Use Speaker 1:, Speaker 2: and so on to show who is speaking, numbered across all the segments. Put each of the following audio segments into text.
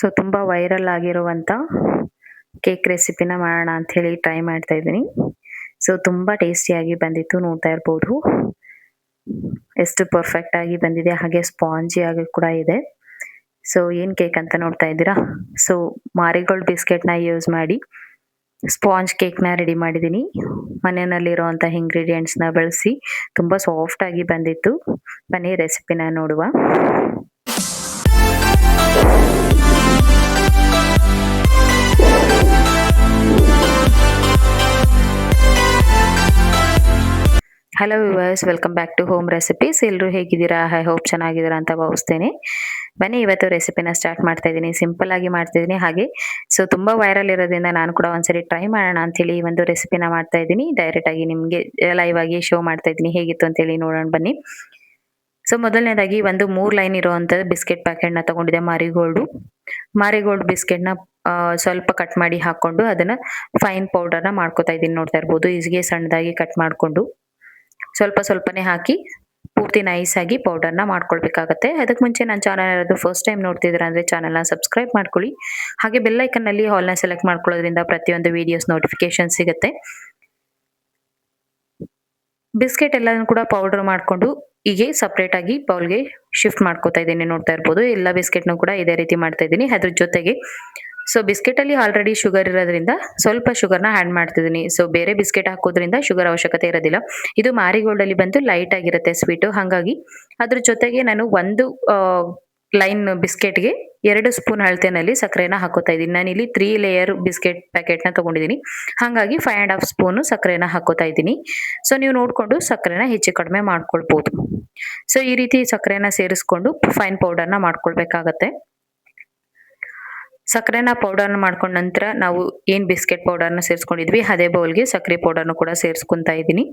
Speaker 1: So ತುಂಬ viral ಆಗಿರುವಂಥ cake ರೆಸಿಪಿನ ಮಾಡೋಣ ಅಂಥೇಳಿ ಟ್ರೈ ಮಾಡ್ತಾ ಇದ್ದೀನಿ. ಸೊ ತುಂಬ ಟೇಸ್ಟಿಯಾಗಿ ಬಂದಿತ್ತು, ನೋಡ್ತಾ ಇರ್ಬೋದು ಎಷ್ಟು ಪರ್ಫೆಕ್ಟ್ ಆಗಿ ಬಂದಿದೆ, ಹಾಗೆ ಸ್ಪಾಂಜಿ ಆಗಿ ಕೂಡ ಇದೆ. ಸೊ ಏನು ಕೇಕ್ ಅಂತ ನೋಡ್ತಾ ಇದ್ದೀರಾ. ಸೊ ಮಾರಿಗೋಲ್ಡ್ ಬಿಸ್ಕೆಟ್ನ ಯೂಸ್ ಮಾಡಿ ಸ್ಪಾಂಜ್ ಕೇಕ್ನ ರೆಡಿ ಮಾಡಿದ್ದೀನಿ. ಮನೆಯಲ್ಲಿರುವಂಥ ಇಂಗ್ರೀಡಿಯೆಂಟ್ಸ್ನ ಬಳಸಿ ತುಂಬ ಸಾಫ್ಟಾಗಿ ಬಂದಿತ್ತು. ಬನ್ನಿ ರೆಸಿಪಿನ ನೋಡುವ. Hello viewers, welcome back to home recipes. ಎಲ್ಲರೂ ಹೇಗಿದ್ದೀರಾ? ಐ ಹೋಪ್ ಚೆನ್ನಾಗಿದ್ದೀರಾ ಅಂತ ಭಾವಿಸ್ತೇನೆ. ಬನ್ನಿ ಇವತ್ತು ರೆಸಿಪಿನ ಸ್ಟಾರ್ಟ್ ಮಾಡ್ತಾ ಇದ್ದೀನಿ. ಸಿಂಪಲ್ ಆಗಿ ಮಾಡ್ತಿದ್ದೀನಿ, ಹಾಗೆ ಸೊ ತುಂಬ ವೈರಲ್ ಇರೋದ್ರಿಂದ ನಾನು ಕೂಡ ಒಂದ್ಸರಿ ಟ್ರೈ ಮಾಡೋಣ ಅಂಥೇಳಿ ಈ ಒಂದು ರೆಸಿಪಿನ ಮಾಡ್ತಾ ಇದ್ದೀನಿ. ಡೈರೆಕ್ಟ್ ಆಗಿ ನಿಮಗೆ ಲೈವ್ ಆಗಿ ಶೋ ಮಾಡ್ತಾ ಇದ್ದೀನಿ, ಹೇಗಿತ್ತು ಅಂತೇಳಿ ನೋಡೋಣ ಬನ್ನಿ. ಸೊ ಮೊದಲನೇದಾಗಿ ಒಂದು 3 ಲೈನ್ ಇರುವಂಥ ಬಿಸ್ಕೆಟ್ ಪ್ಯಾಕೆಟ್ನ ತಗೊಂಡಿದ್ದೆ. ಮಾರಿಗೋಲ್ಡ್ ಬಿಸ್ಕೆಟ್ನ ಸ್ವಲ್ಪ ಕಟ್ ಮಾಡಿ ಹಾಕೊಂಡು ಅದನ್ನ ಫೈನ್ ಪೌಡರ್ನ ಮಾಡ್ಕೊತಾ ಇದ್ದೀನಿ. ನೋಡ್ತಾ ಇರ್ಬೋದು, ಈಸಿಗೆ ಸಣ್ಣದಾಗಿ ಕಟ್ ಮಾಡಿಕೊಂಡು ಸ್ವಲ್ಪನೇ ಹಾಕಿ ಪೂರ್ತಿ ನೈಸ್ ಆಗಿ ಪೌಡರ್ನ ಮಾಡ್ಕೊಳ್ಬೇಕಾಗತ್ತೆ. ಅದಕ್ಕೆ ಮುಂಚೆ ನನ್ನ ಚಾನಲ್ ಯಾರಾದ್ರೂ ಫಸ್ಟ್ ಟೈಮ್ ನೋಡ್ತಿದ್ದೀರಾ ಅಂದ್ರೆ ಚಾನಲ್ನ ಸಬ್ಸ್ಕ್ರೈಬ್ ಮಾಡ್ಕೊಳ್ಳಿ. ಹಾಗೆ ಬೆಲ್ ಐಕನ್ ನಲ್ಲಿ ಹಾಲ್ನ ಸೆಲೆಕ್ಟ್ ಮಾಡ್ಕೊಳ್ಳೋದ್ರಿಂದ ಪ್ರತಿಯೊಂದು ವಿಡಿಯೋಸ್ ನೋಟಿಫಿಕೇಶನ್ ಸಿಗುತ್ತೆ. ಬಿಸ್ಕೆಟ್ ಎಲ್ಲಾನು ಕೂಡ ಪೌಡರ್ ಮಾಡ್ಕೊಂಡು ಹೀಗೆ ಸಪ್ರೇಟ್ ಆಗಿ ಬೌಲ್ಗೆ ಶಿಫ್ಟ್ ಮಾಡ್ಕೋತಾ ಇದ್ದೀನಿ. ನೋಡ್ತಾ ಇರ್ಬೋದು, ಎಲ್ಲ ಬಿಸ್ಕೆಟ್ನು ಕೂಡ ಇದೇ ರೀತಿ ಮಾಡ್ತಾ ಇದ್ದೀನಿ. ಅದ್ರ ಜೊತೆಗೆ ಸೊ ಬಿಸ್ಕೆಟ್ ಅಲ್ಲಿ ಆಲ್ರೆಡಿ ಶುಗರ್ ಇರೋದ್ರಿಂದ ಸ್ವಲ್ಪ ಶುಗರ್ನ ಆ್ಯಡ್ ಮಾಡ್ತಿದ್ದೀನಿ. ಸೊ ಬೇರೆ ಬಿಸ್ಕೆಟ್ ಹಾಕೋದ್ರಿಂದ ಶುಗರ್ ಅವಶ್ಯಕತೆ ಇರೋದಿಲ್ಲ. ಇದು ಮಾರಿಗೋಲ್ಡ್ ಅಲ್ಲಿ ಬಂದು ಲೈಟ್ ಆಗಿರುತ್ತೆ ಸ್ವೀಟು, ಹಾಗಾಗಿ ಅದ್ರ ಜೊತೆಗೆ ನಾನು ಒಂದು ಲೈನ್ ಬಿಸ್ಕೆಟ್ಗೆ 2 ಸ್ಪೂನ್ ಅಳತೆನಲ್ಲಿ ಸಕ್ಕರೆನ ಹಾಕೋತಾ ಇದ್ದೀನಿ. ನಾನು ಇಲ್ಲಿ 3 ಲೇಯರ್ ಬಿಸ್ಕೆಟ್ ಪ್ಯಾಕೆಟ್ನ ತಗೊಂಡಿದ್ದೀನಿ, ಹಾಗಾಗಿ 5.5 ಸ್ಪೂನು ಸಕ್ಕರೆನ ಹಾಕೋತಾ ಇದ್ದೀನಿ. ಸೊ ನೀವು ನೋಡ್ಕೊಂಡು ಸಕ್ಕರೆನ ಹೆಚ್ಚು ಕಡಿಮೆ ಮಾಡ್ಕೊಳ್ಬೋದು. ಸೊ ಈ ರೀತಿ ಸಕ್ಕರೆನ ಸೇರಿಸ್ಕೊಂಡು ಫೈನ್ ಪೌಡರ್ನ ಮಾಡ್ಕೊಳ್ಬೇಕಾಗತ್ತೆ. ಸಕ್ಕರೆನ ಪೌಡರ್ನ ಮಾಡ್ಕೊಂಡ ನಂತರ ನಾವು ಏನ್ ಬಿಸ್ಕೆಟ್ ಪೌಡರ್ನ ಸೇರಿಸ್ಕೊಂಡಿದ್ವಿ ಅದೇ ಬೌಲ್ಗೆ ಸಕ್ಕರೆ ಪೌಡರ್ನು ಕೂಡ ಸೇರಿಸ್ಕೊಂತಾ ಇದ್ದೀನಿ.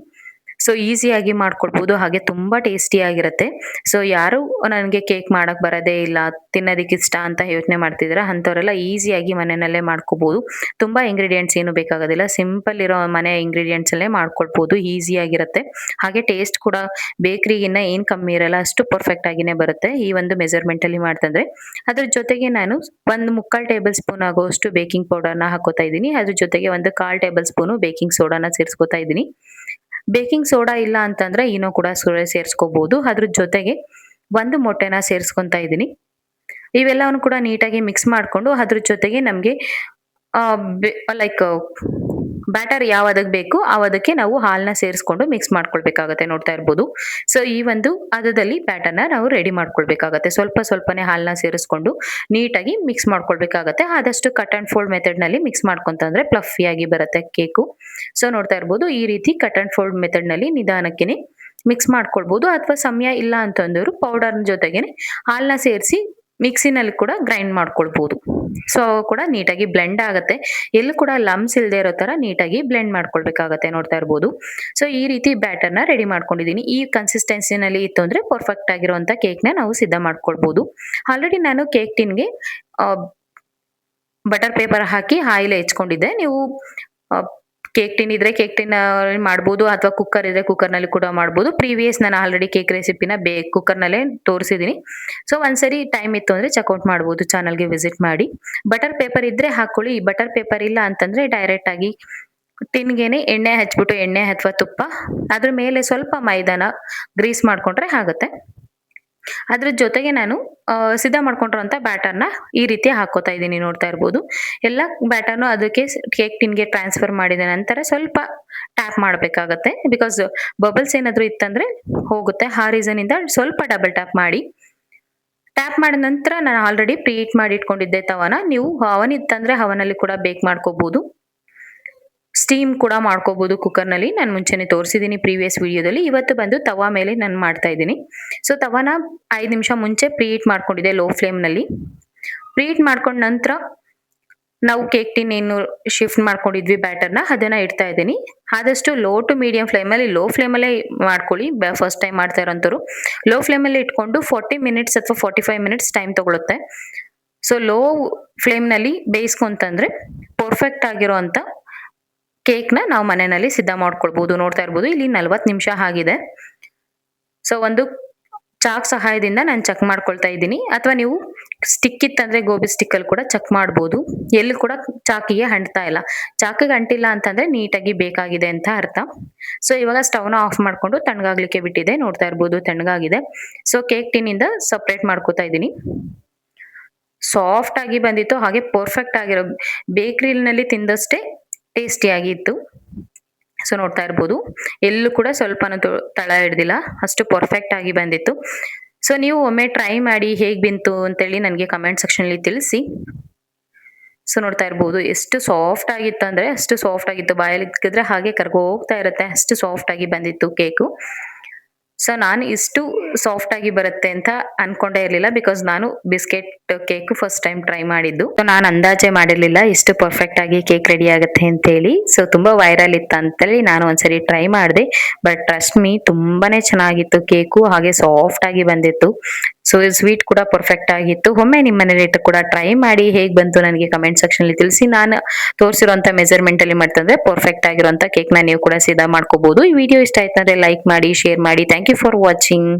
Speaker 1: ಸೊ ಈಸಿಯಾಗಿ ಮಾಡ್ಕೊಳ್ಬೋದು, ಹಾಗೆ ತುಂಬಾ ಟೇಸ್ಟಿ ಆಗಿರುತ್ತೆ. ಸೊ ಯಾರು ನನಗೆ ಕೇಕ್ ಮಾಡಕ್ ಬರೋದೇ ಇಲ್ಲ, ತಿನ್ನೋದಕ್ಕೆ ಇಷ್ಟ ಅಂತ ಯೋಚನೆ ಮಾಡ್ತಿದ್ದೀರಾ ಅಂಥವರೆಲ್ಲ ಈಸಿಯಾಗಿ ಮನೆಯಲ್ಲೇ ಮಾಡ್ಕೋಬಹುದು. ತುಂಬಾ ಇಂಗ್ರೀಡಿಯೆಂಟ್ಸ್ ಏನು ಬೇಕಾಗೋದಿಲ್ಲ, ಸಿಂಪಲ್ ಇರೋ ಮನೆ ಇಂಗ್ರೀಡಿಯೆಂಟ್ಸ್ ಅಲ್ಲೇ ಮಾಡ್ಕೊಳ್ಬೋದು. ಈಸಿಯಾಗಿರುತ್ತೆ, ಹಾಗೆ ಟೇಸ್ಟ್ ಕೂಡ ಬೇಕರಿಗಿನ್ನ ಏನ್ ಕಮ್ಮಿ ಇರಲ್ಲ, ಅಷ್ಟು ಪರ್ಫೆಕ್ಟ್ ಆಗಿನೇ ಬರುತ್ತೆ ಈ ಒಂದು ಮೆಜರ್ಮೆಂಟ್ ಅಲ್ಲಿ ಮಾಡ್ತಂದ್ರೆ. ಅದ್ರ ಜೊತೆಗೆ ನಾನು 1/4 ಟೇಬಲ್ ಸ್ಪೂನ್ ಆಗುವಷ್ಟು ಬೇಕಿಂಗ್ ಪೌಡರ್ನ ಹಾಕೋತಾ ಇದ್ದೀನಿ. ಅದ್ರ ಜೊತೆಗೆ 1/4 ಟೇಬಲ್ ಸ್ಪೂನು ಬೇಕಿಂಗ್ ಸೋಡಾನ ಸೇರಿಸ್ಕೊತಾ ಇದ್ದೀನಿ. ಬೇಕಿಂಗ್ ಸೋಡಾ ಇಲ್ಲ ಅಂತಂದ್ರೆ ಏನೋ ಕೂಡ ಸೇರಿಸ್ಕೋಬಹುದು. ಅದ್ರ ಜೊತೆಗೆ 1 ಮೊಟ್ಟೆನ ಸೇರಿಸ್ಕೊಂತಾ ಇದ್ದೀನಿ. ಇವೆಲ್ಲವನ್ನು ಕೂಡ ನೀಟಾಗಿ ಮಿಕ್ಸ್ ಮಾಡ್ಕೊಂಡು ಅದ್ರ ಜೊತೆಗೆ ನಮ್ಗೆ ಲೈಕ್ ಬ್ಯಾಟರ್ ಯಾವದಕ್ಕೆ ಬೇಕು ಅವದಕ್ಕೆ ನಾವು ಹಾಲನ್ನ ಸೇರಿಸ್ಕೊಂಡು ಮಿಕ್ಸ್ ಮಾಡ್ಕೊಳ್ಬೇಕಾಗತ್ತೆ. ನೋಡ್ತಾ ಇರ್ಬೋದು, ಸೊ ಈ ಒಂದು ಹದದಲ್ಲಿ ಬ್ಯಾಟರ್ನ ನಾವು ರೆಡಿ ಮಾಡ್ಕೊಳ್ಬೇಕಾಗತ್ತೆ. ಸ್ವಲ್ಪನೇ ಹಾಲನ್ನ ಸೇರಿಸ್ಕೊಂಡು ನೀಟಾಗಿ ಮಿಕ್ಸ್ ಮಾಡ್ಕೊಳ್ಬೇಕಾಗತ್ತೆ. ಆದಷ್ಟು ಕಟ್ ಅಂಡ್ ಫೋಲ್ಡ್ ಮೆಥಡ್ ನಲ್ಲಿ ಮಿಕ್ಸ್ ಮಾಡ್ಕೊಂತಂದ್ರೆ ಫ್ಲಫಿ ಆಗಿ ಬರುತ್ತೆ ಕೇಕು. ಸೊ ನೋಡ್ತಾ ಇರ್ಬೋದು, ಈ ರೀತಿ ಕಟ್ ಅಂಡ್ ಫೋಲ್ಡ್ ಮೆಥಡ್ ನಲ್ಲಿ ನಿಧಾನಕ್ಕೆ ಮಿಕ್ಸ್ ಮಾಡ್ಕೊಳ್ಬಹುದು. ಅಥವಾ ಸಮಯ ಇಲ್ಲ ಅಂತಂದವರು ಪೌಡರ್ ಜೊತೆಗೇನೆ ಹಾಲನ್ನ ಸೇರಿಸಿ ಮಿಕ್ಸಿನಲ್ಲಿ ಕೂಡ ಗ್ರೈಂಡ್ ಮಾಡ್ಕೊಳ್ಬಹುದು. ಸೊ ಕೂಡ ನೀಟಾಗಿ ಬ್ಲೆಂಡ್ ಆಗುತ್ತೆ, ಎಲ್ಲೂ ಕೂಡ ಲಮ್ಸ್ ಇಲ್ಲದೆ ಇರೋ ತರ ನೀಟಾಗಿ ಬ್ಲೆಂಡ್ ಮಾಡ್ಕೊಳ್ಬೇಕಾಗತ್ತೆ. ನೋಡ್ತಾ ಇರ್ಬೋದು, ಸೊ ಈ ರೀತಿ ಬ್ಯಾಟರ್ನ ರೆಡಿ ಮಾಡ್ಕೊಂಡಿದ್ದೀನಿ. ಈ ಕನ್ಸಿಸ್ಟೆನ್ಸಿನಲ್ಲಿ ಇತ್ತು ಅಂದ್ರೆ ಪರ್ಫೆಕ್ಟ್ ಆಗಿರುವಂತ ಕೇಕ್ನ ನಾವು ಸಿದ್ಧ ಮಾಡ್ಕೊಳ್ಬಹುದು. ಆಲ್ರೆಡಿ ನಾನು ಕೇಕ್ ಟಿನ್ಗೆ ಬಟರ್ ಪೇಪರ್ ಹಾಕಿ ಆಯಿಲ್ ಹೆಚ್ಕೊಂಡಿದ್ದೆ. ನೀವು ಕೇಕ್ ಟಿನ್ ಇದ್ರೆ ಕೇಕ್ ಟಿನ್ ಮಾಡ್ಬೋದು, ಅಥವಾ ಕುಕ್ಕರ್ ಇದ್ರೆ ಕುಕ್ಕರ್ ನಲ್ಲಿ ಕೂಡ ಮಾಡ್ಬೋದು. ಪ್ರೀವಿಯಸ್ ನಾನು ಆಲ್ರೆಡಿ ಕೇಕ್ ರೆಸಿಪಿನ ಕುಕ್ಕರ್ ನಲ್ಲೇ ತೋರಿಸಿದೀನಿ. ಸೊ ಒಂದ್ಸರಿ ಟೈಮ್ ಇತ್ತು ಅಂದ್ರೆ ಚೆಕ್ಔಟ್ ಮಾಡ್ಬೋದು, ಚಾನಲ್ಗೆ ವಿಸಿಟ್ ಮಾಡಿ. ಬಟರ್ ಪೇಪರ್ ಇದ್ರೆ ಹಾಕೊಳ್ಳಿ, ಬಟರ್ ಪೇಪರ್ ಇಲ್ಲ ಅಂತಂದ್ರೆ ಡೈರೆಕ್ಟ್ ಆಗಿ ಟಿನ್ಗೆನೆ ಎಣ್ಣೆ ಹಚ್ಬಿಟ್ಟು, ಎಣ್ಣೆ ಅಥವಾ ತುಪ್ಪ ಅದ್ರ ಮೇಲೆ ಸ್ವಲ್ಪ ಮೈದಾನ ಗ್ರೀಸ್ ಮಾಡ್ಕೊಂಡ್ರೆ ಆಗುತ್ತೆ. ಅದ್ರ ಜೊತೆಗೆ ನಾನು ಸಿದ್ಧ ಮಾಡ್ಕೊಂಡಿರುವಂತ ಬ್ಯಾಟರ್ನ ಈ ರೀತಿ ಹಾಕೋತಾ ಇದ್ದೀನಿ. ನೋಡ್ತಾ ಇರ್ಬೋದು, ಎಲ್ಲ ಬ್ಯಾಟರ್ನು ಅದಕ್ಕೆ ಕೇಕ್ ಟಿನ್ಗೆ ಟ್ರಾನ್ಸ್ಫರ್ ಮಾಡಿದ ನಂತರ ಸ್ವಲ್ಪ ಟ್ಯಾಪ್ ಮಾಡಬೇಕಾಗತ್ತೆ. ಬಿಕಾಸ್ ಬಬಲ್ಸ್ ಏನಾದ್ರು ಇತ್ತಂದ್ರೆ ಹೋಗುತ್ತೆ. ಆ ರೀಸನ್ ಇಂದ ಸ್ವಲ್ಪ ಡಬಲ್ ಟ್ಯಾಪ್ ಮಾಡಿ. ಟ್ಯಾಪ್ ಮಾಡಿದ ನಂತರ ನಾನು ಆಲ್ರೆಡಿ ಪ್ರೀಹೀಟ್ ಮಾಡಿ ಇಟ್ಕೊಂಡಿದ್ದೆ ತವನ. ನೀವು ಅವನ್ ಇತ್ತಂದ್ರೆ ಅವನಲ್ಲಿ ಕೂಡ ಬೇಕ್ ಮಾಡ್ಕೋಬಹುದು, ಸ್ಟೀಮ್ ಕೂಡ ಮಾಡ್ಕೋಬಹುದು ಕುಕ್ಕರ್ ನಲ್ಲಿ. ನಾನು ಮುಂಚೆನೆ ತೋರಿಸಿದ್ದೀನಿ ಪ್ರೀವಿಯಸ್ ವಿಡಿಯೋದಲ್ಲಿ. ಇವತ್ತು ಬಂದು ತವಾ ಮೇಲೆ ನಾನು ಮಾಡ್ತಾ ಇದ್ದೀನಿ. ಸೊ ತವಾನ 5 ನಿಮಿಷ ಮುಂಚೆ ಪ್ರೀಹೀಟ್ ಮಾಡ್ಕೊಂಡಿದ್ದೆ ಲೋ ಫ್ಲೇಮ್ ನಲ್ಲಿ. ಪ್ರೀಹೀಟ್ ಮಾಡ್ಕೊಂಡ ನಂತರ ನಾವು ಕೇಕ್ ಟಿನ್ ಏನು ಶಿಫ್ಟ್ ಮಾಡ್ಕೊಂಡಿದ್ವಿ ಬ್ಯಾಟರ್ನ, ಅದನ್ನ ಇಡ್ತಾ ಇದ್ದೀನಿ. ಆದಷ್ಟು ಲೋ ಟು ಮೀಡಿಯಂ ಫ್ಲೇಮಲ್ಲಿ, ಲೋ ಫ್ಲೇಮಲ್ಲೇ ಮಾಡ್ಕೊಳ್ಳಿ. ಫಸ್ಟ್ ಟೈಮ್ ಮಾಡ್ತಾ ಇರೋಂಥವ್ರು ಲೋ ಫ್ಲೇಮಲ್ಲಿ ಇಟ್ಕೊಂಡು 40 ಮಿನಿಟ್ಸ್ ಅಥವಾ 45 ಮಿನಿಟ್ಸ್ ಟೈಮ್ ತಗೊಳುತ್ತೆ. ಸೊ ಲೋ ಫ್ಲೇಮ್ ನಲ್ಲಿ ಬೇಯಿಸ್ಕೊಂತಂದ್ರೆ ಪರ್ಫೆಕ್ಟ್ ಆಗಿರುವಂತ ಕೇಕ್ನ ನಾವು ಮನೆಯಲ್ಲಿ ಸಿದ್ಧ ಮಾಡ್ಕೊಳ್ಬಹುದು. ನೋಡ್ತಾ ಇರ್ಬೋದು, ಇಲ್ಲಿ 40 ನಿಮಿಷ ಆಗಿದೆ. ಸೊ ಒಂದು ಚಾಕ್ ಸಹಾಯದಿಂದ ನಾನು ಚೆಕ್ ಮಾಡ್ಕೊಳ್ತಾ ಇದ್ದೀನಿ. ಅಥವಾ ನೀವು ಸ್ಟಿಕ್ ಇತ್ತಂದ್ರೆ ಗೋಬಿ ಸ್ಟಿಕ್ ಅಲ್ಲಿ ಕೂಡ ಚೆಕ್ ಮಾಡ್ಬೋದು. ಎಲ್ಲೂ ಕೂಡ ಚಾಕಿಗೆ ಅಂಟ್ತಾ ಇಲ್ಲ. ಚಾಕಿಗೆ ಅಂಟಿಲ್ಲ ಅಂತಂದ್ರೆ ನೀಟಾಗಿ ಬೇಕಾಗಿದೆ ಅಂತ ಅರ್ಥ. ಸೊ ಇವಾಗ ಸ್ಟವ್ನ ಆಫ್ ಮಾಡ್ಕೊಂಡು ತಣ್ಣಗಾಗ್ಲಿಕ್ಕೆ ಬಿಟ್ಟಿದೆ. ನೋಡ್ತಾ ಇರ್ಬೋದು ತಣ್ಣಗಾಗಿದೆ. ಸೊ ಕೇಕ್ ಟಿನ್ ಇಂದ ಸಪರೇಟ್ ಮಾಡ್ಕೊತಾ ಇದ್ದೀನಿ. ಸಾಫ್ಟ್ ಆಗಿ ಬಂದಿತ್ತು, ಹಾಗೆ ಪರ್ಫೆಕ್ಟ್ ಆಗಿರೋ ಬೇಕರಿನಲ್ಲಿ ತಿಂದಷ್ಟೇ ಟೇಸ್ಟಿಯಾಗಿ ಇತ್ತು. ಸೊ ನೋಡ್ತಾ ಇರ್ಬೋದು ಎಲ್ಲೂ ಕೂಡ ಸ್ವಲ್ಪನೂ ತಳ ಹಿಡ್ದಿಲ್ಲ, ಅಷ್ಟು ಪರ್ಫೆಕ್ಟ್ ಆಗಿ ಬಂದಿತ್ತು. ಸೊ ನೀವು ಒಮ್ಮೆ ಟ್ರೈ ಮಾಡಿ ಹೇಗ್ ಬಂತು ಅಂತೇಳಿ ನನಗೆ ಕಮೆಂಟ್ ಸೆಕ್ಷನ್ ಅಲ್ಲಿ ತಿಳಿಸಿ. ಸೊ ನೋಡ್ತಾ ಇರ್ಬೋದು ಎಷ್ಟು ಸಾಫ್ಟ್ ಆಗಿತ್ತು ಅಂದ್ರೆ ಅಷ್ಟು ಸಾಫ್ಟ್ ಆಗಿತ್ತು, ಬಾಯಲ್ಲಿ ಇಕ್ಕಿದ್ರೆ ಹಾಗೆ ಕರ್ಗೋ ಹೋಗ್ತಾ ಇರುತ್ತೆ, ಅಷ್ಟು ಸಾಫ್ಟ್ ಆಗಿ ಬಂದಿತ್ತು ಕೇಕು. ಸೊ ನಾನು ಇಷ್ಟು ಸಾಫ್ಟ್ ಆಗಿ ಬರುತ್ತೆ ಅಂತ ಅನ್ಕೊಂಡೇ ಇರ್ಲಿಲ್ಲ, ಬಿಕಾಸ್ ನಾನು biscuit cake first time try ಮಾಡಿದ್ದು. ಸೊ ನಾನು ಅಂದಾಜೆ ಮಾಡಿರ್ಲಿಲ್ಲ ಇಷ್ಟು ಪರ್ಫೆಕ್ಟ್ ಆಗಿ ಕೇಕ್ ರೆಡಿ ಆಗುತ್ತೆ ಅಂತೇಳಿ. ಸೊ ತುಂಬಾ ವೈರಲ್ ಇತ್ತು ಅಂತೇಳಿ ನಾನು ಒಂದ್ಸರಿ ಟ್ರೈ ಮಾಡಿದೆ. ಬಟ್ ಟ್ರಸ್ಟ್ ಮೀ ತುಂಬಾನೇ ಚೆನ್ನಾಗಿತ್ತು ಕೇಕು, ಹಾಗೆ ಸಾಫ್ಟ್ ಆಗಿ ಬಂದಿತ್ತು. ಸೊ ಸ್ವೀಟ್ ಕೂಡ ಪರ್ಫೆಕ್ಟ್ ಆಗಿತ್ತು. ಒಮ್ಮೆ ನಿಮ್ಮ ಮನೇಲಿ ಕೂಡ ಟ್ರೈ ಮಾಡಿ ಹೇಗ್ ಬಂತು ನನಗೆ ಕಮೆಂಟ್ ಸೆಕ್ಷನ್ ಅಲ್ಲಿ ತಿಳಿಸಿ. ನಾನು ತೋರಿಸಿರುವಂತ ಮೆಜರ್ಮೆಂಟ್ ಅಲ್ಲಿ ಮಾಡ್ತಂದ್ರೆ ಪರ್ಫೆಕ್ಟ್ ಆಗಿರುವಂತ ಕೇಕ್ ನ ನೀವು ಕೂಡ ಸಿದ್ಧ ಮಾಡ್ಕೋಬಹುದು. ಈ ವಿಡಿಯೋ ಇಷ್ಟ ಆಯ್ತು ಅಂದ್ರೆ ಲೈಕ್ ಮಾಡಿ, ಶೇರ್ ಮಾಡಿ. Thank you for watching.